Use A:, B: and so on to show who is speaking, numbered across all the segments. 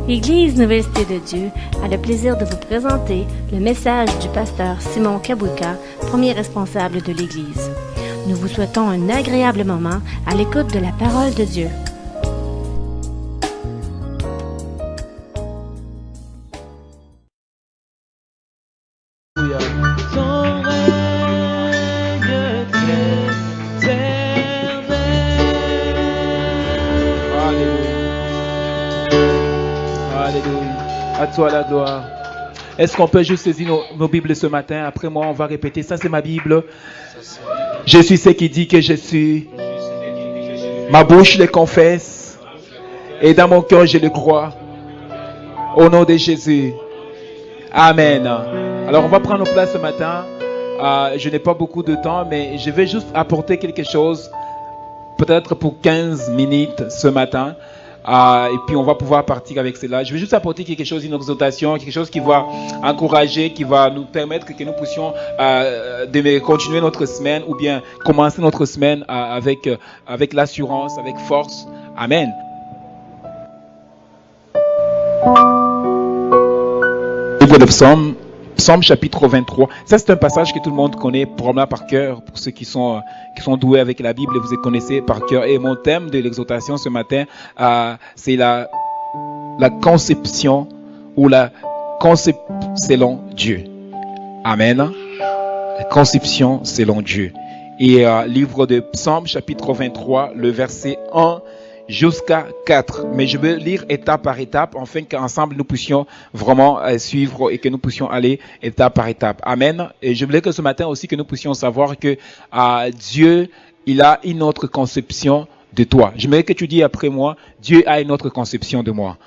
A: L'Église Nouvelle Cité de Dieu a le plaisir de vous présenter le message du pasteur Simon Kabouka, premier responsable de l'Église. Nous vous souhaitons un agréable moment à l'écoute de la parole de Dieu.
B: Ton règne éternel. Alléluia. À toi la gloire. Est-ce qu'on peut juste saisir nos Bibles ce matin? Après moi, on va répéter. Ça, c'est ma Bible. Je suis ce qui dit que je suis. Ma bouche le confesse. Et dans mon cœur, je le crois. Au nom de Jésus. Amen. Alors, on va prendre nos places ce matin. Je n'ai pas beaucoup de temps, mais je vais juste apporter quelque chose, peut-être pour 15 minutes ce matin. Et puis, on va pouvoir partir avec cela. Je vais juste apporter quelque chose, une exhortation, quelque chose qui va encourager, qui va nous permettre que nous puissions de continuer notre semaine ou bien commencer notre semaine avec l'assurance, avec force. Amen. Livre de Psaume chapitre 23. Ça, c'est un passage que tout le monde connaît probablement par cœur. Pour ceux qui sont doués avec la Bible, vous les connaissez par cœur. Et mon thème de l'exhortation ce matin, c'est la conception ou la concept selon Dieu. Amen. La conception selon Dieu. Et livre de Psaume chapitre 23, le verset 1 jusqu'à 4. Mais je vais lire étape par étape, afin qu'ensemble nous puissions vraiment suivre et que nous puissions aller étape par étape. Amen. Et je voulais que ce matin aussi que nous puissions savoir que Dieu, il a une autre conception de toi. Je voulais que tu dis après moi, Dieu a une autre conception de moi.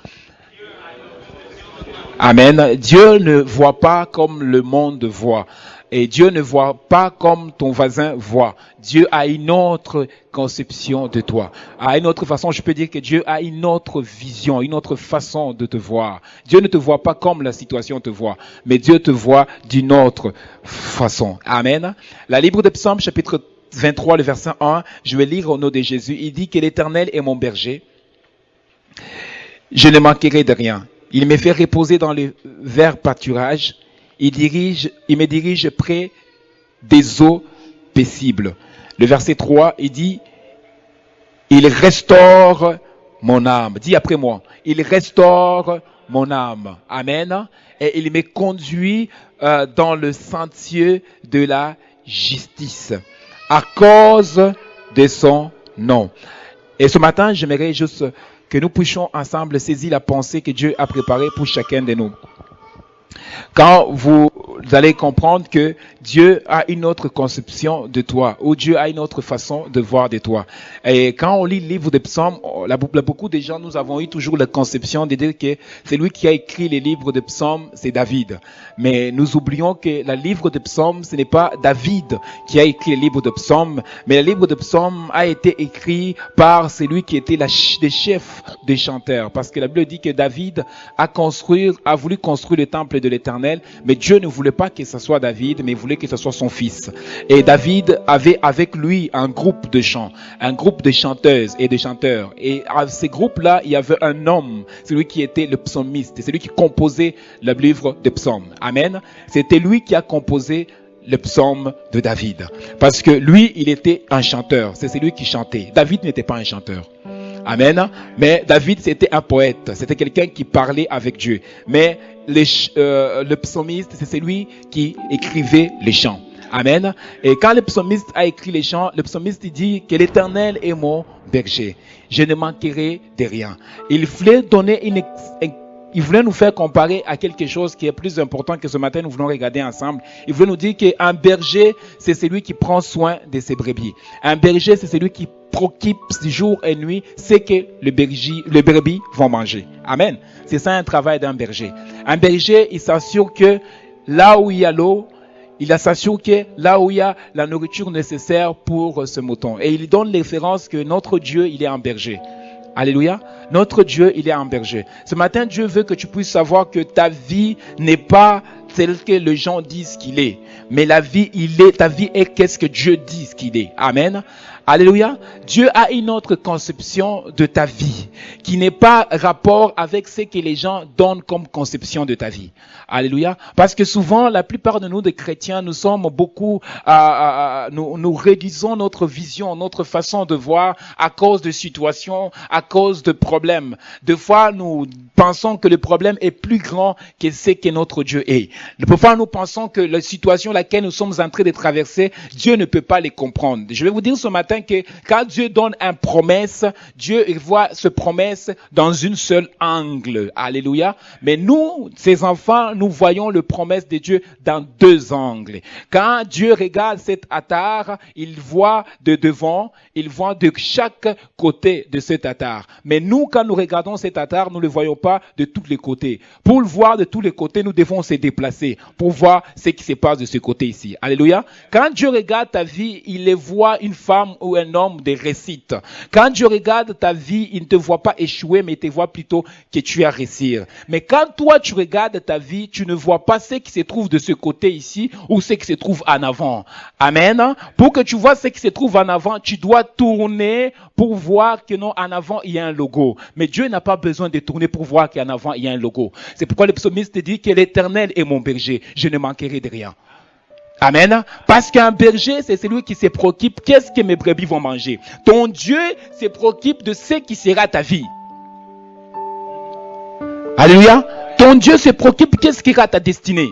B: Amen. Dieu ne voit pas comme le monde voit. Et Dieu ne voit pas comme ton voisin voit. Dieu a une autre conception de toi. À une autre façon, je peux dire que Dieu a une autre vision, une autre façon de te voir. Dieu ne te voit pas comme la situation te voit, mais Dieu te voit d'une autre façon. Amen. La livre de Psaume, chapitre 23, le verset 1, je vais lire au nom de Jésus. Il dit que l'Éternel est mon berger. Je ne manquerai de rien. Il me fait reposer dans les verts pâturages. Il me dirige près des eaux paisibles. Le verset 3, il dit, il restaure mon âme. Dis après moi, il restaure mon âme. Amen. Et il me conduit dans le sentier de la justice à cause de son nom. Et ce matin, j'aimerais juste que nous puissions ensemble saisir la pensée que Dieu a préparée pour chacun de nous. Quand vous allez comprendre que Dieu a une autre conception de toi, ou Dieu a une autre façon de voir de toi. Et quand on lit le livre des psaumes, beaucoup de gens, nous avons eu toujours la conception de dire que c'est lui qui a écrit les livres des psaumes, c'est David. Mais nous oublions que le livre des psaumes, ce n'est pas David qui a écrit le livre des psaumes, mais le livre des psaumes a été écrit par celui qui était le chef des chanteurs. Parce que la Bible dit que David a voulu construire le temple de l'Éternel, mais Dieu ne voulait pas que ce soit David, mais il voulait que ce soit son fils. Et David avait avec lui un groupe de chants, un groupe de chanteuses et de chanteurs. Et à ces groupes-là, il y avait un homme, celui qui était le psalmiste, celui qui composait le livre des psaumes. Amen. C'était lui qui a composé le psaume de David. Parce que lui, il était un chanteur. C'est celui qui chantait. David n'était pas un chanteur. Amen. Mais David, c'était un poète. C'était quelqu'un qui parlait avec Dieu. Mais le psalmiste, c'est celui qui écrivait les chants. Amen. Et quand le psalmiste a écrit les chants, le psalmiste dit que l'Éternel est mon berger. Je ne manquerai de rien. Il voulait nous faire comparer à quelque chose qui est plus important que ce matin nous voulons regarder ensemble. Il voulait nous dire qu'un berger, c'est celui qui prend soin de ses brebis. Un berger, c'est celui qui préoccupe jour et nuit, c'est que les brebis vont manger. Amen. C'est ça un travail d'un berger. Un berger, il s'assure que là où il y a l'eau, il s'assure que là où il y a la nourriture nécessaire pour ce mouton. Et il donne l'efférence que notre Dieu, il est un berger. Alléluia. Notre Dieu, il est un berger. Ce matin, Dieu veut que tu puisses savoir que ta vie n'est pas telle que les gens disent qu'il est. Mais ta vie est qu'est-ce que Dieu dit qu'il est. Amen. Alléluia. Dieu a une autre conception de ta vie qui n'est pas rapport avec ce que les gens donnent comme conception de ta vie. Alléluia. Parce que souvent, la plupart de nous, des chrétiens, nous sommes beaucoup, nous réduisons notre vision, notre façon de voir à cause de situations, à cause de problèmes. Des fois, nous pensons que le problème est plus grand que ce que notre Dieu est. Des fois, nous pensons que la situation laquelle nous sommes en train de traverser, Dieu ne peut pas les comprendre. Je vais vous dire ce matin que quand Dieu donne une promesse, Dieu voit ce promesse dans une seule angle. Alléluia. Mais nous, ses enfants, nous voyons le promesse de Dieu dans deux angles. Quand Dieu regarde cet attard, il voit de devant, il voit de chaque côté de cet attard. Mais nous, quand nous regardons cet attard, nous ne le voyons pas de tous les côtés. Pour le voir de tous les côtés, nous devons se déplacer pour voir ce qui se passe de ce côté ici. Alléluia. Quand Dieu regarde ta vie, il voit une femme ou un homme de réussite. Quand Dieu regarde ta vie, il ne te voit pas échouer, mais il te voit plutôt que tu as réussi. Mais quand toi, tu regardes ta vie, tu ne vois pas ce qui se trouve de ce côté ici ou ce qui se trouve en avant. Amen. Pour que tu vois ce qui se trouve en avant, tu dois tourner pour voir que non, en avant, il y a un logo. Mais Dieu n'a pas besoin de tourner pour voir qu'en avant, il y a un logo. C'est pourquoi le psalmiste dit que l'Éternel est mon berger. Je ne manquerai de rien. Amen. Parce qu'un berger, c'est celui qui se préoccupe qu'est-ce que mes brebis vont manger. Ton Dieu se préoccupe de ce qui sera ta vie. Alléluia. Ton Dieu se préoccupe qu'est-ce qui sera ta destinée.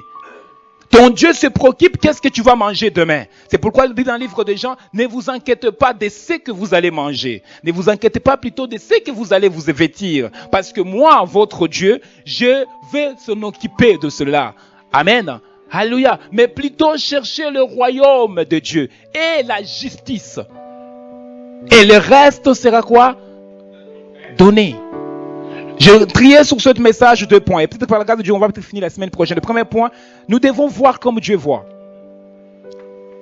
B: Ton Dieu se préoccupe qu'est-ce que tu vas manger demain. C'est pourquoi il dit dans le livre de Jean, ne vous inquiétez pas de ce que vous allez manger. Ne vous inquiétez pas plutôt de ce que vous allez vous vêtir. Parce que moi, votre Dieu, je vais s'en occuper de cela. Amen. Alléluia. Mais plutôt chercher le royaume de Dieu et la justice. Et le reste sera quoi? Donné. Je triais sur ce message 2 points. Et peut-être par la grâce de Dieu, on va peut-être finir la semaine prochaine. Le premier point, nous devons voir comme Dieu voit.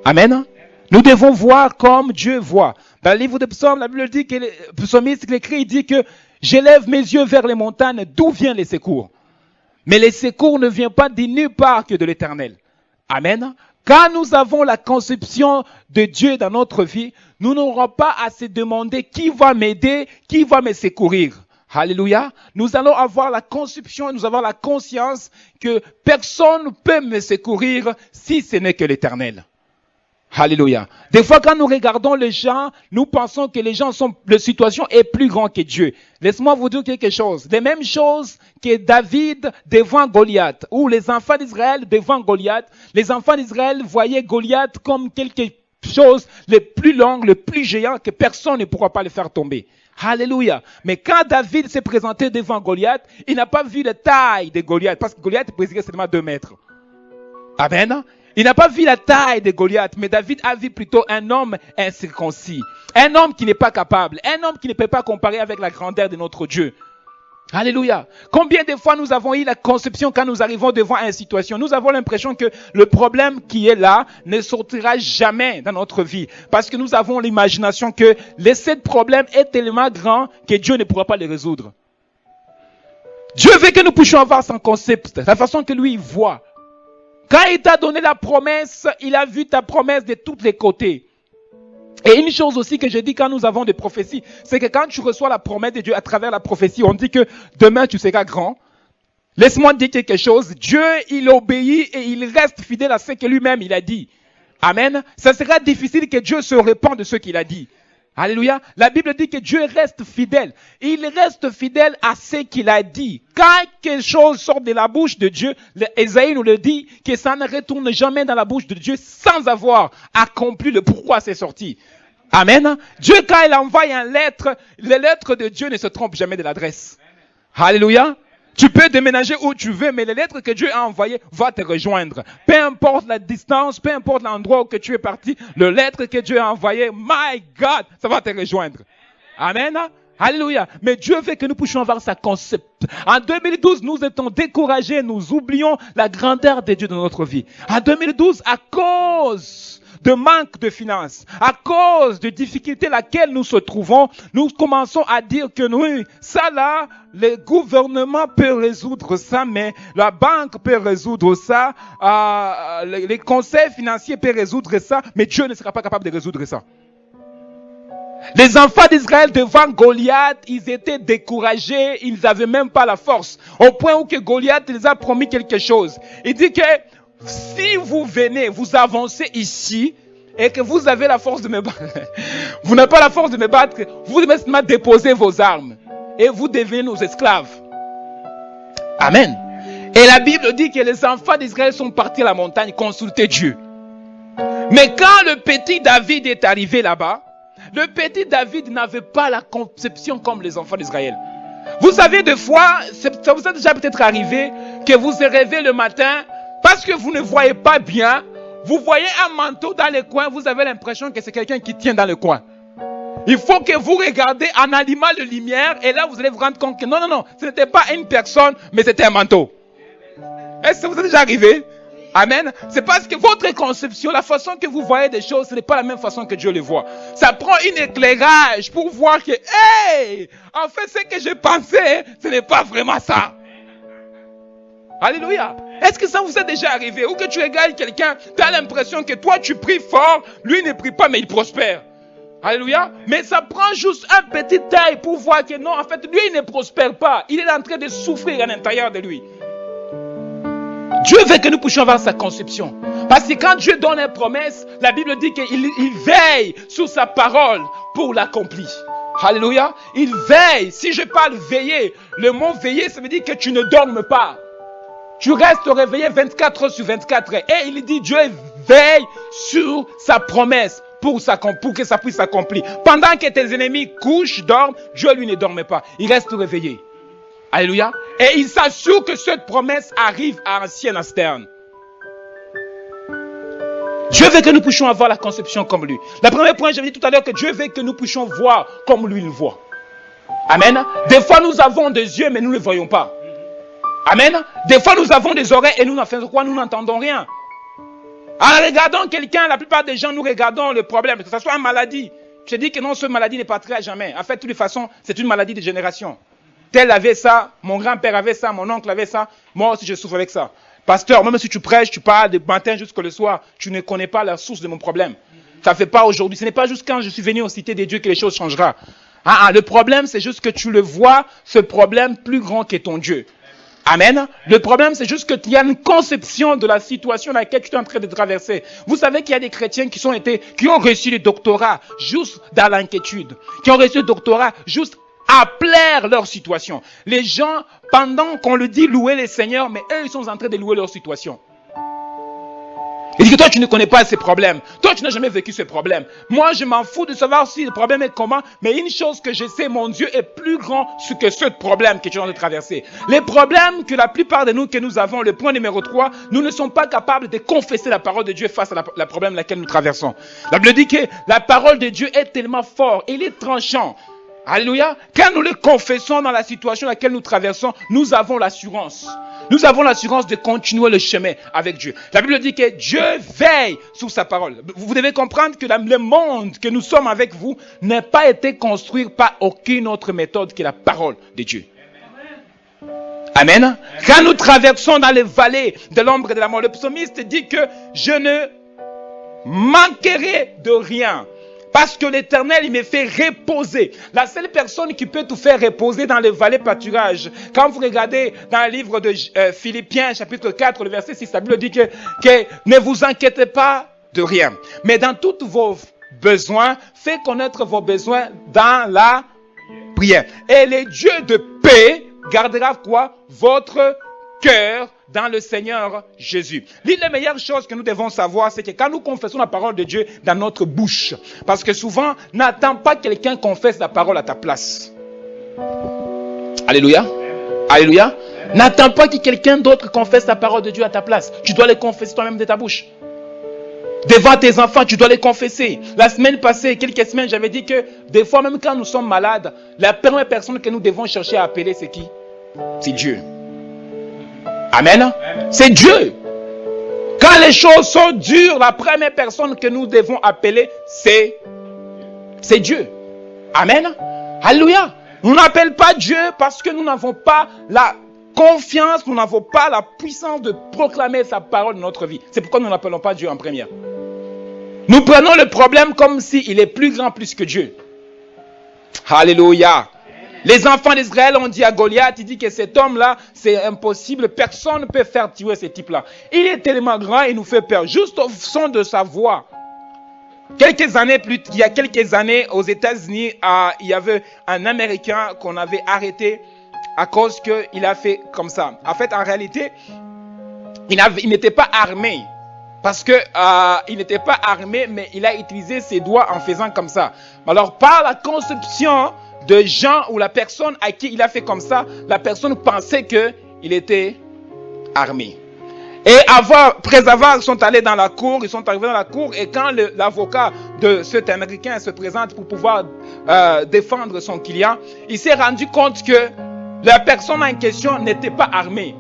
B: Amen. Nous devons voir comme Dieu voit. Dans le livre de Psaumes, la Bible dit que le psalmiste l'écrit, il dit que j'élève mes yeux vers les montagnes, d'où viennent les secours? Mais les secours ne viennent pas de nulle part que de l'Éternel. Amen. Quand nous avons la conception de Dieu dans notre vie, nous n'aurons pas à se demander qui va m'aider, qui va me secourir. Alléluia. Nous allons avoir la conception, nous avons la conscience que personne ne peut me secourir si ce n'est que l'Éternel. Alléluia. Des fois, quand nous regardons les gens, nous pensons que les gens sont, la situation est plus grande que Dieu. Laisse-moi vous dire quelque chose. Les mêmes choses que David devant Goliath, ou les enfants d'Israël devant Goliath. Les enfants d'Israël voyaient Goliath comme quelque chose le plus long, le plus géant, que personne ne pourra pas le faire tomber. Alléluia. Mais quand David s'est présenté devant Goliath, il n'a pas vu la taille de Goliath, parce que Goliath mesurait seulement 2 mètres. Amen. Il n'a pas vu la taille de Goliath, mais David a vu plutôt un homme incirconcis. Un homme qui n'est pas capable. Un homme qui ne peut pas comparer avec la grandeur de notre Dieu. Alléluia. Combien de fois nous avons eu la conception quand nous arrivons devant une situation? Nous avons l'impression que le problème qui est là ne sortira jamais dans notre vie. Parce que nous avons l'imagination que ce problème est tellement grand que Dieu ne pourra pas le résoudre. Dieu veut que nous puissions avoir son concept, la façon que lui il voit. Quand il t'a donné la promesse, il a vu ta promesse de tous les côtés. Et une chose aussi que je dis quand nous avons des prophéties, c'est que quand tu reçois la promesse de Dieu à travers la prophétie, on dit que demain tu seras grand. Laisse-moi dire quelque chose. Dieu, il obéit et il reste fidèle à ce que lui-même il a dit. Amen. Ça sera difficile que Dieu se répande de ce qu'il a dit. Alléluia. La Bible dit que Dieu reste fidèle. Il reste fidèle à ce qu'il a dit. Quand quelque chose sort de la bouche de Dieu, Ésaïe nous le dit, que ça ne retourne jamais dans la bouche de Dieu sans avoir accompli le pourquoi c'est sorti. Amen. Dieu, quand il envoie une lettre, les lettres de Dieu ne se trompent jamais de l'adresse. Alléluia. Tu peux déménager où tu veux, mais les lettres que Dieu a envoyées vont te rejoindre. Peu importe la distance, peu importe l'endroit où tu es parti, les lettres que Dieu a envoyées, my God, ça va te rejoindre. Amen. Alléluia. Mais Dieu veut que nous puissions avoir sa concept. En 2012, nous étions découragés, nous oublions la grandeur de Dieu dans notre vie. En 2012, à cause de manque de finances, à cause de difficultés laquelle nous se trouvons, nous commençons à dire que nous, ça là, le gouvernement peut résoudre ça, mais la banque peut résoudre ça, les conseils financiers peuvent résoudre ça, mais Dieu ne sera pas capable de résoudre ça. Les enfants d'Israël devant Goliath, ils étaient découragés, ils n'avaient même pas la force. Au point où que Goliath les a promis quelque chose. Il dit que si vous venez, vous avancez ici, et que vous avez la force de me battre, vous n'avez pas la force de me battre, vous devez seulement déposer vos armes, et vous devenez nos esclaves. Amen. Et la Bible dit que les enfants d'Israël sont partis à la montagne consulter Dieu. Mais quand le petit David est arrivé là-bas, le petit David n'avait pas la conception comme les enfants d'Israël. Vous savez, des fois, ça vous est déjà peut-être arrivé que vous vous réveillez le matin parce que vous ne voyez pas bien. Vous voyez un manteau dans le coin, vous avez l'impression que c'est quelqu'un qui tient dans le coin. Il faut que vous regardez en allumant la lumière et là vous allez vous rendre compte que non, ce n'était pas une personne, mais c'était un manteau. Est-ce que ça vous est déjà arrivé? Amen. C'est parce que votre conception, la façon que vous voyez des choses, ce n'est pas la même façon que Dieu les voit. Ça prend un éclairage pour voir que, hey, en fait, ce que je pensais, ce n'est pas vraiment ça. Alléluia. Est-ce que ça vous est déjà arrivé? Ou que tu regardes quelqu'un, tu as l'impression que toi tu pries fort, lui ne prie pas mais il prospère. Alléluia. Mais ça prend juste un petit œil pour voir que non, en fait, lui il ne prospère pas. Il est en train de souffrir à l'intérieur de lui. Dieu veut que nous puissions avoir sa conception. Parce que quand Dieu donne une promesse, la Bible dit qu'il veille sur sa parole pour l'accomplir. Alléluia. Il veille. Si je parle veiller, le mot veiller, ça veut dire que tu ne dormes pas. Tu restes réveillé 24 heures sur 24 heures. Et il dit, Dieu veille sur sa promesse pour que ça puisse s'accomplir. Pendant que tes ennemis couchent, dorment, Dieu lui ne dormait pas. Il reste réveillé. Alléluia. Et il s'assure que cette promesse arrive à ancien asterne. Dieu veut que nous puissions avoir la conception comme lui. Le premier point, j'avais dit tout à l'heure que Dieu veut que nous puissions voir comme lui il voit. Amen. Des fois, nous avons des yeux, mais nous ne les voyons pas. Amen. Des fois, nous avons des oreilles et nous n'entendons rien. En regardant quelqu'un, la plupart des gens, nous regardons le problème, que ce soit une maladie. Je dis que non, cette maladie ne partira jamais. En fait, de toute façon, c'est une maladie de génération. Tel avait ça, mon grand-père avait ça, mon oncle avait ça, moi aussi je souffre avec ça. Pasteur, même si tu prêches, tu parles du matin jusqu'au soir, tu ne connais pas la source de mon problème. Ça ne fait pas aujourd'hui. Ce n'est pas juste quand je suis venu aux cités des dieux que les choses changeront. Le problème, c'est juste que tu le vois, ce problème plus grand que ton Dieu. Amen. Le problème, c'est juste qu'il y a une conception de la situation dans laquelle tu es en train de traverser. Vous savez qu'il y a des chrétiens qui ont reçu le doctorat juste dans l'inquiétude, qui ont reçu le doctorat juste à plaire leur situation. Les gens, pendant qu'on le dit louer les seigneurs, mais eux, ils sont en train de louer leur situation. Il dit que toi, tu ne connais pas ces problèmes. Toi, tu n'as jamais vécu ces problèmes. Moi, je m'en fous de savoir si le problème est comment, mais une chose que je sais, mon Dieu est plus grand que ce problème que tu es en train de traverser. Les problèmes que la plupart de nous que nous avons, le point numéro 3, nous ne sommes pas capables de confesser la parole de Dieu face à la problème laquelle nous traversons. La Bible dit que la parole de Dieu est tellement forte, il est tranchant. Alléluia. Quand nous le confessons dans la situation dans laquelle nous traversons, nous avons l'assurance. Nous avons l'assurance de continuer le chemin avec Dieu. La Bible dit que Dieu veille sur sa parole. Vous devez comprendre que le monde que nous sommes avec vous n'a pas été construit par aucune autre méthode que la parole de Dieu. Amen. Quand nous traversons dans les vallées de l'ombre et de la mort, le psalmiste dit que je ne manquerai de rien. Parce que l'Éternel, il me fait reposer. La seule personne qui peut tout faire reposer dans les vallées pâturages. Quand vous regardez dans le livre de Philippiens, chapitre 4, le verset 6, la Bible dit que ne vous inquiétez pas de rien. Mais dans tous vos besoins, faites connaître vos besoins dans la prière. Et le Dieu de paix gardera quoi? Votre cœur dans le Seigneur Jésus. L'une des meilleures choses que nous devons savoir, c'est que quand nous confessons la parole de Dieu dans notre bouche, parce que souvent, n'attends pas quelqu'un confesse la parole à ta place. Alléluia. Alléluia. N'attends pas que quelqu'un d'autre confesse la parole de Dieu à ta place. Tu dois les confesser toi-même de ta bouche. Devant tes enfants, tu dois les confesser. La semaine passée, quelques semaines, j'avais dit que des fois, même quand nous sommes malades, la première personne que nous devons chercher à appeler, c'est qui? C'est Dieu. Amen. C'est Dieu. Quand les choses sont dures, la première personne que nous devons appeler, c'est Dieu. Amen. Alléluia. Nous n'appelons pas Dieu parce que nous n'avons pas la confiance, nous n'avons pas la puissance de proclamer sa parole dans notre vie. C'est pourquoi nous n'appelons pas Dieu en première. Nous prenons le problème comme s'il est plus grand, plus que Dieu. Alléluia. Les enfants d'Israël ont dit à Goliath, il dit que cet homme-là, c'est impossible, personne ne peut faire tuer ce type-là. Il est tellement grand, il nous fait peur, juste au son de sa voix. Il y a quelques années, aux États-Unis, il y avait un Américain qu'on avait arrêté à cause qu'il a fait comme ça. En fait, en réalité, il n'était pas armé. Parce que il n'était pas armé, mais il a utilisé ses doigts en faisant comme ça. Alors, par la conception de gens ou la personne à qui il a fait comme ça, la personne pensait qu'il était armé. Et après avoir, ils sont allés dans la cour, ils sont arrivés dans la cour, et quand l'avocat de cet Américain se présente pour pouvoir défendre son client, il s'est rendu compte que la personne en question n'était pas armée.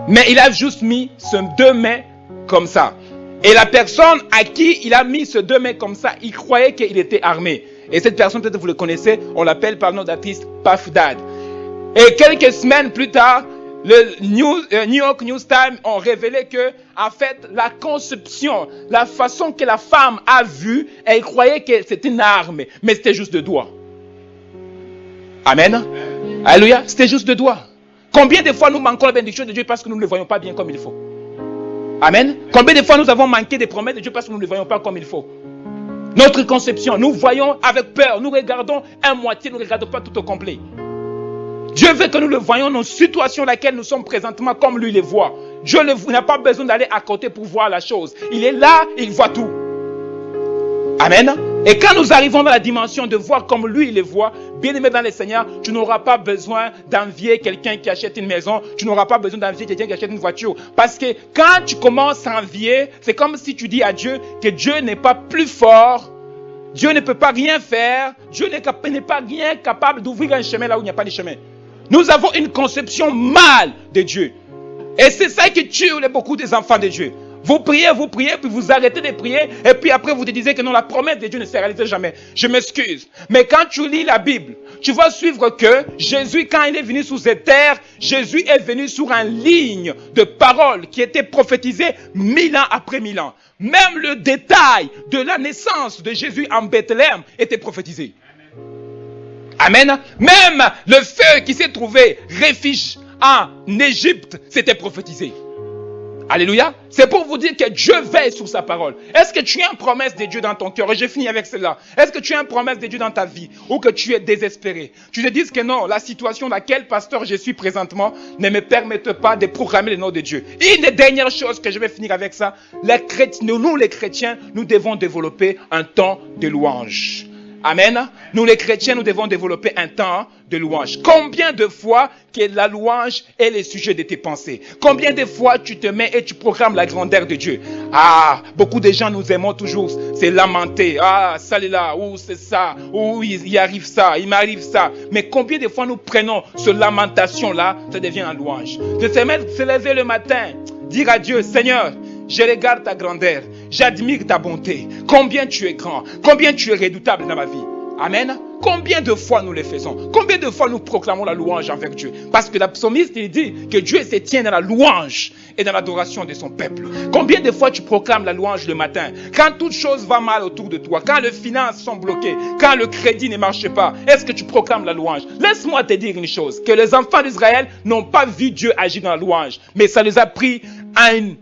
B: Mais il a juste mis ses deux mains comme ça. Et la personne à qui il a mis ses deux mains comme ça, il croyait qu'il était armé. Et cette personne, peut-être vous le connaissez, on l'appelle par le nom d'artiste Puff Dad. Et quelques semaines plus tard, le New York News Times ont révélé que, en fait, la conception, la façon que la femme a vu, elle croyait que c'était une arme, mais c'était juste deux doigts. Amen. Alléluia, c'était juste deux doigts. Combien de fois nous manquons la bénédiction de Dieu parce que nous ne le voyons pas bien comme il faut? Amen. Combien de fois nous avons manqué des promesses de Dieu parce que nous ne le voyons pas comme il faut? Notre conception, nous voyons avec peur, nous regardons à moitié, nous ne regardons pas tout au complet. Dieu veut que nous le voyions dans une situation dans laquelle nous sommes présentement comme lui les voit. Dieu n'a pas besoin d'aller à côté pour voir la chose. Il est là, il voit tout. Amen. Et quand nous arrivons dans la dimension de voir comme lui il les voit, bien aimé dans le Seigneur, tu n'auras pas besoin d'envier quelqu'un qui achète une maison, tu n'auras pas besoin d'envier quelqu'un qui achète une voiture. Parce que quand tu commences à envier, c'est comme si tu dis à Dieu que Dieu n'est pas plus fort, Dieu ne peut pas rien faire, Dieu n'est pas rien capable d'ouvrir un chemin là où il n'y a pas de chemin. Nous avons une conception mal de Dieu. Et c'est ça qui tue beaucoup des enfants de Dieu. Vous priez, puis vous arrêtez de prier, et puis après vous te disiez que non, la promesse de Dieu ne se réalise jamais. Je m'excuse. Mais quand tu lis la Bible, tu vas suivre que Jésus, quand il est venu sur cette terre, Jésus est venu sur une ligne de paroles qui était prophétisée 1000 ans après 1000 ans. Même le détail de la naissance de Jésus en Bethléem était prophétisé. Amen. Même le feu qui s'est trouvé refuge en Égypte, c'était prophétisé. Alléluia. C'est pour vous dire que Dieu veille sur sa parole. Est-ce que tu as une promesse de Dieu dans ton cœur? Et je finis avec cela. Est-ce que tu as une promesse de Dieu dans ta vie? Ou que tu es désespéré? Tu te dis que non, la situation dans laquelle pasteur je suis présentement ne me permet pas de proclamer le nom de Dieu. Une des dernières choses que je vais finir avec ça. Nous les chrétiens, nous devons développer un temps de louange. Amen. Nous les chrétiens, nous devons développer un temps de louange. Combien de fois que la louange est le sujet de tes pensées? Combien de fois tu te mets et tu proclames la grandeur de Dieu? Ah, beaucoup de gens nous aimons toujours se lamenter. Ah, ça est là, ou c'est ça, ou il arrive ça, il m'arrive ça. Mais combien de fois nous prenons ce lamentation-là, ça devient une louange. De se lever le matin, dire à Dieu, Seigneur, je regarde ta grandeur, j'admire ta bonté. Combien tu es grand, combien tu es redoutable dans ma vie. Amen. Combien de fois nous le faisons? Combien de fois nous proclamons la louange envers Dieu? Parce que la psalmiste, il dit que Dieu se tient dans la louange et dans l'adoration de son peuple. Combien de fois tu proclames la louange le matin? Quand toute chose va mal autour de toi, quand les finances sont bloquées, quand le crédit ne marche pas, est-ce que tu proclames la louange? Laisse-moi te dire une chose, que les enfants d'Israël n'ont pas vu Dieu agir dans la louange, mais ça les a pris à un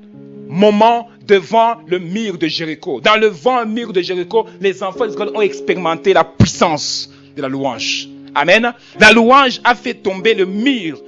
B: moment devant le mur de Jéricho. Dans le mur de Jéricho, les enfants d'Israël ont expérimenté la puissance de la louange. Amen. La louange a fait tomber le mur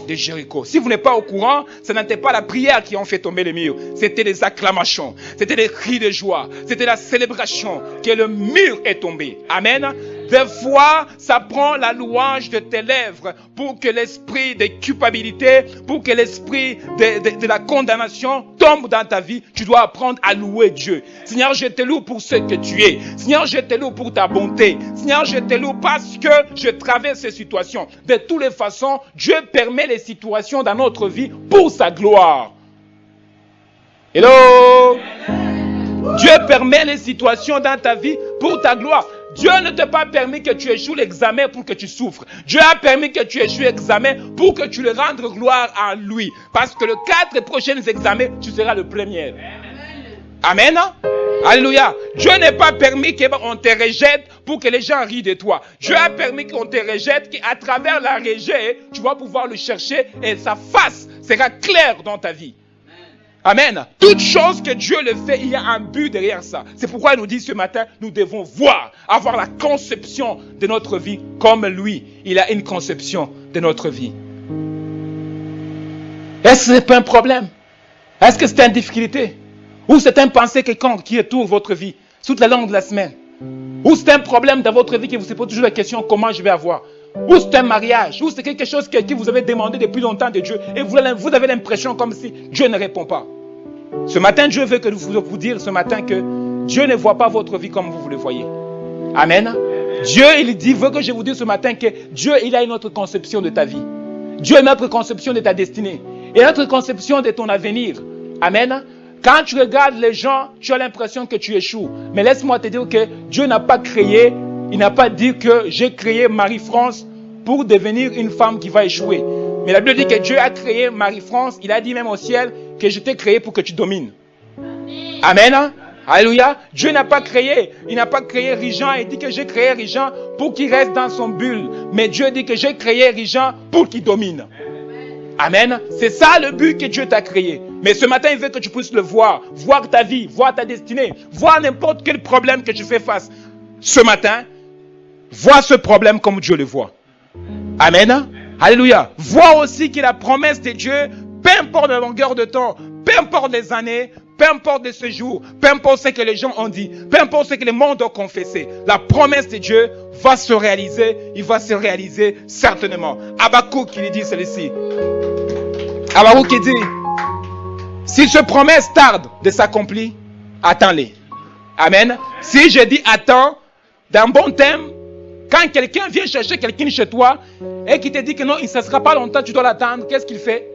B: de Jéricho. Si vous n'êtes pas au courant, ce n'était pas la prière qui a fait tomber le mur. C'était les acclamations, c'était les cris de joie, c'était la célébration que le mur est tombé. Amen. Des fois, ça prend la louange de tes lèvres pour que l'esprit de culpabilité, pour que l'esprit de la condamnation tombe dans ta vie. Tu dois apprendre à louer Dieu. Seigneur, je te loue pour ce que tu es. Seigneur, je te loue pour ta bonté. Seigneur, je te loue parce que je traverse ces situations. De toutes les façons, Dieu permet les situations dans notre vie pour sa gloire. Hello! Dieu permet les situations dans ta vie pour ta gloire. Dieu ne t'a pas permis que tu échoues l'examen pour que tu souffres. Dieu a permis que tu échoues l'examen pour que tu le rendes gloire à lui. Parce que les 4 prochains examens, tu seras le premier. Amen. Alléluia. Dieu n'est pas permis qu'on te rejette pour que les gens rient de toi. Dieu a permis qu'on te rejette, qu'à travers la rejet, tu vas pouvoir le chercher et sa face sera claire dans ta vie. Amen. Toute chose que Dieu le fait, il y a un but derrière ça. C'est pourquoi il nous dit ce matin, nous devons voir, avoir la conception de notre vie comme lui. Il a une conception de notre vie. Est-ce que ce n'est pas un problème? Est-ce que c'est une difficulté? Ou c'est un pensée quelconque qui entoure votre vie, toute la longue de la semaine? Ou c'est un problème dans votre vie qui vous se pose toujours la question, comment je vais avoir? Ou c'est un mariage? Ou c'est quelque chose que vous avez demandé depuis longtemps de Dieu et vous avez l'impression comme si Dieu ne répond pas. Ce matin, Dieu veut que vous dire ce matin que Dieu ne voit pas votre vie comme vous le voyez. Amen. Dieu, il veut que je vous dise ce matin que Dieu, il a une autre conception de ta vie. Dieu a une autre conception de ta destinée. Et une autre conception de ton avenir. Amen. Quand tu regardes les gens, tu as l'impression que tu échoues. Mais laisse-moi te dire que Dieu n'a pas créé, il n'a pas dit que j'ai créé Marie-France pour devenir une femme qui va échouer. Mais la Bible dit que Dieu a créé Marie-France, il a dit même au ciel que je t'ai créé pour que tu domines. Amen. Alléluia. Dieu n'a pas créé, il n'a pas créé Rijan et dit que j'ai créé Rijan pour qu'il reste dans son bulle. Mais Dieu dit que j'ai créé Rijan pour qu'il domine. Amen. C'est ça le but que Dieu t'a créé. Mais ce matin, il veut que tu puisses le voir. Voir ta vie, voir ta destinée. Voir n'importe quel problème que tu fais face. Ce matin, vois ce problème comme Dieu le voit. Amen. Alléluia. Vois aussi que la promesse de Dieu, peu importe la longueur de temps, peu importe les années, peu importe les séjours, peu importe ce que les gens ont dit, peu importe ce que le monde a confessé, la promesse de Dieu va se réaliser, il va se réaliser certainement. Habakkuk qui dit ceci. Habakkuk qui dit, si cette promesse tarde de s'accomplir, attends-les. Amen. Si je dis attends, d'un bon thème, quand quelqu'un vient chercher quelqu'un chez toi et qui te dit que non, il ne sera pas longtemps, tu dois l'attendre, qu'est-ce qu'il fait?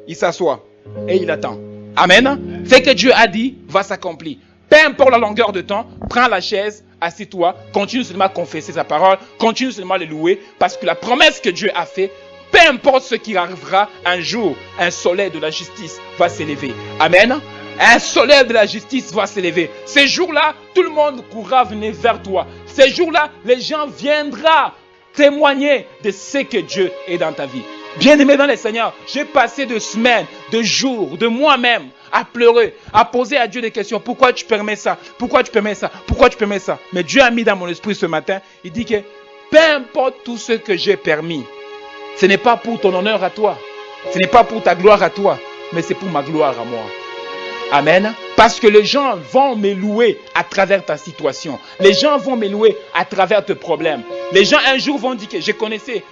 B: Il s'assoit et il attend. Amen. Ce que Dieu a dit va s'accomplir. Peu importe la longueur de temps, prends la chaise, assis-toi, continue seulement à confesser sa parole, continue seulement à le louer, parce que la promesse que Dieu a faite, peu importe ce qui arrivera, un jour, un soleil de la justice va s'élever. Amen. Un soleil de la justice va s'élever. Ces jours-là, tout le monde courra venir vers toi. Ces jours-là, les gens viendront témoigner de ce que Dieu est dans ta vie. Bien-aimé dans le Seigneur, j'ai passé de semaines, de jours, de moi-même à pleurer, à poser à Dieu des questions. Pourquoi tu permets ça? Pourquoi tu permets ça? Pourquoi tu permets ça? Mais Dieu a mis dans mon esprit ce matin, il dit que peu importe tout ce que j'ai permis, ce n'est pas pour ton honneur à toi, ce n'est pas pour ta gloire à toi, mais c'est pour ma gloire à moi. Amen. Parce que les gens vont me louer à travers ta situation. Les gens vont me louer à travers tes problèmes. Les gens un jour vont dire que je connaissais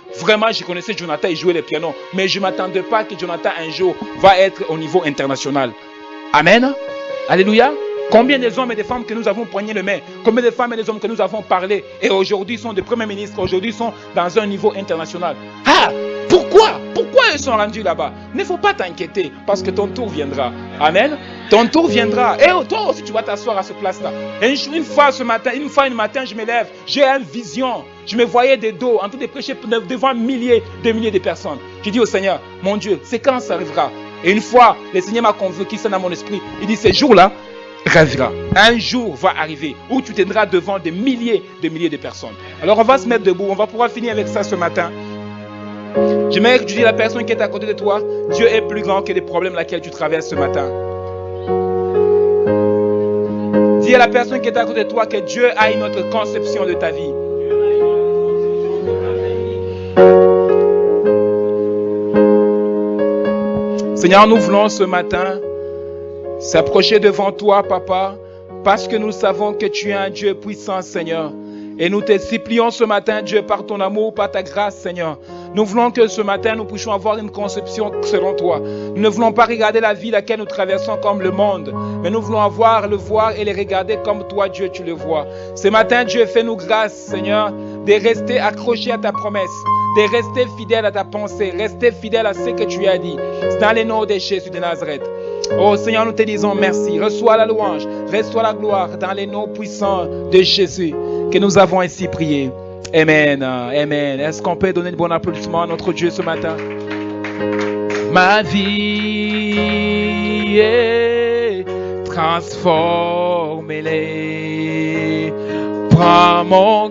B: Jonathan, il jouait le piano. Mais je ne m'attendais pas que Jonathan un jour va être au niveau international. Amen. Alléluia. Combien des hommes et des femmes que nous avons poigné le main, combien de femmes et des hommes que nous avons parlé et aujourd'hui sont des premiers ministres, aujourd'hui sont dans un niveau international. Ah, pourquoi ils sont rendus là-bas? Il ne faut pas t'inquiéter parce que ton tour viendra. Amen. Ton tour viendra. Et toi aussi tu vas t'asseoir à ce place-là. Et une fois un matin, je me lève, j'ai une vision. Je me voyais de dos en train de prêcher devant milliers de personnes. Je dis au Seigneur, mon Dieu, c'est quand ça arrivera? Et une fois, le Seigneur m'a convoqué ça dans mon esprit. Il dit, ce jour-là, arrivera. Un jour va arriver où tu tiendras devant des milliers de personnes. Alors on va se mettre debout, on va pouvoir finir avec ça ce matin. J'aimerais que tu dises à la personne qui est à côté de toi, Dieu est plus grand que les problèmes lesquels tu traverses ce matin. Dis à la personne qui est à côté de toi que Dieu a une autre conception de ta vie. Seigneur, nous voulons ce matin s'approcher devant toi, Papa, parce que nous savons que tu es un Dieu puissant, Seigneur. Et nous te supplions ce matin, Dieu, par ton amour, par ta grâce, Seigneur. Nous voulons que ce matin, nous puissions avoir une conception selon toi. Nous ne voulons pas regarder la vie laquelle nous traversons comme le monde, mais nous voulons le voir et le regarder comme toi, Dieu, tu le vois. Ce matin, Dieu, fais-nous grâce, Seigneur, de rester accrochés à ta promesse, de rester fidèle à ta pensée, rester fidèle à ce que tu as dit. C'est dans le nom de Jésus de Nazareth. Oh Seigneur, nous te disons merci. Reçois la louange, reçois la gloire dans les noms puissants de Jésus que nous avons ainsi prié. Amen. Amen. Est-ce qu'on peut donner de bons applaudissements à notre Dieu ce matin? Ma vie est transforme-les. Prends mon